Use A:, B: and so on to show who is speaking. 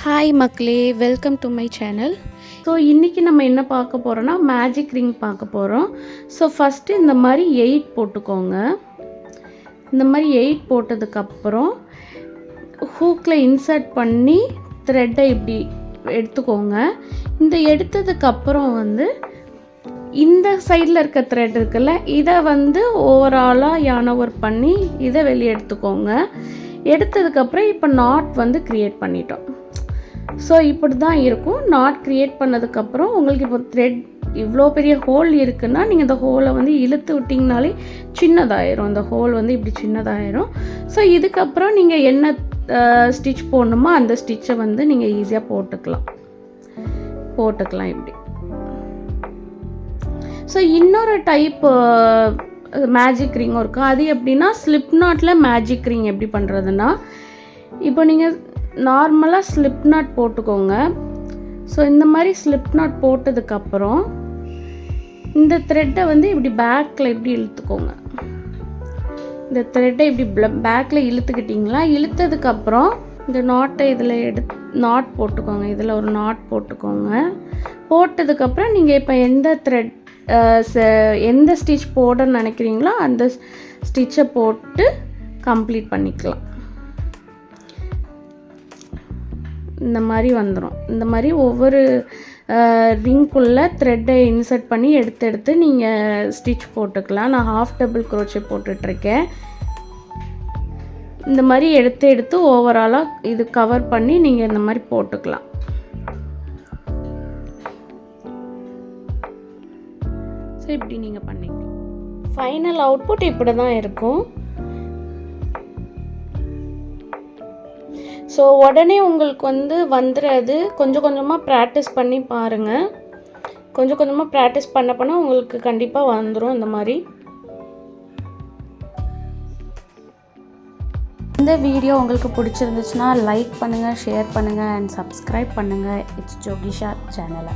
A: Hi மக்களே, welcome to my channel. So இன்றைக்கி நம்ம என்ன பார்க்க போகிறோன்னா மேஜிக் ரிங் பார்க்க போகிறோம். ஸோ ஃபஸ்ட்டு இந்த மாதிரி 8 போட்டுக்கோங்க. இந்த மாதிரி 8 போட்டதுக்கப்புறம் ஹூக்கில் இன்சர்ட் பண்ணி த்ரெட்டை இப்படி எடுத்துக்கோங்க. இந்த எடுத்ததுக்கப்புறம் இந்த சைடில் இருக்க த்ரெட் இருக்குல்ல, இதை ஓவராலாக யான் ஓவர் பண்ணி இதை வெளியே எடுத்துக்கோங்க. எடுத்ததுக்கப்புறம் இப்போ நாட் க்ரியேட் பண்ணிட்டோம். ஸோ இப்படி தான் இருக்கும். நாட் க்ரியேட் பண்ணதுக்கப்புறம் உங்களுக்கு இப்போ த்ரெட் இவ்வளோ பெரிய ஹோல் இருக்குன்னா நீங்கள் இந்த ஹோலை இழுத்து விட்டிங்கனாலே சின்னதாயிரும். இந்த ஹோல் இப்படி சின்னதாயிரும். ஸோ இதுக்கப்புறம் நீங்கள் என்ன ஸ்டிச் போடணுமோ அந்த ஸ்டிச்சை நீங்கள் ஈஸியாக போட்டுக்கலாம் இப்படி. ஸோ இன்னொரு டைப் மேஜிக் ரிங்கும் இருக்குது. அது எப்படின்னா ஸ்லிப் நாட்டில் மேஜிக் ரிங் எப்படி பண்ணுறதுன்னா, இப்போ நீங்கள் நார்மலாக ஸ்லிப் நாட் போட்டுக்கோங்க. ஸோ இந்த மாதிரி ஸ்லிப் நாட் போட்டதுக்கப்புறம் இந்த த்ரெட்டை இப்படி பேக்கில் இப்படி இழுத்துக்கோங்க. இந்த த்ரெட்டை இப்படி பேக்கில் இழுத்துக்கிட்டிங்களா, இழுத்ததுக்கப்புறம் இந்த நாட்டை இதில் நாட் போட்டுக்கோங்க. இதில் ஒரு நாட் போட்டுக்கோங்க. போட்டதுக்கப்புறம் நீங்கள் இப்போ எந்த ஸ்டிச் போட நினைக்கிறீங்களோ அந்த ஸ்டிச்சை போட்டு கம்ப்ளீட் பண்ணிக்கலாம். இந்த மாதிரி வந்துடும். இந்த மாதிரி ஒவ்வொரு ரிங்குள்ளே த்ரெட்டை இன்சர்ட் பண்ணி எடுத்து நீங்கள் ஸ்டிச் போட்டுக்கலாம். நான் ஹாஃப் டபுள் க்ரோச்சே போட்டுட்ருக்கேன். இந்த மாதிரி எடுத்து ஓவராலாக இது கவர் பண்ணி நீங்கள் இந்த மாதிரி போட்டுக்கலாம். ஸோ இப்படி நீங்கள் பண்ணிக்கலாம். ஃபைனல் அவுட்புட் இப்படி தான் இருக்கும். ஸோ உடனே உங்களுக்கு வந்துடாது. கொஞ்சம் கொஞ்சமாக ப்ராக்டிஸ் பண்ணி பாருங்கள். கொஞ்சம் கொஞ்சமாக ப்ராக்டிஸ் பண்ண உங்களுக்கு கண்டிப்பாக வந்துடும். இந்த மாதிரி இந்த வீடியோ உங்களுக்கு பிடிச்சிருந்துச்சுன்னா லைக் பண்ணுங்கள், ஷேர் பண்ணுங்கள் அண்ட் சப்ஸ்கிரைப் பண்ணுங்கள். இட்ஸ் ஜோகிஷா சேனலை.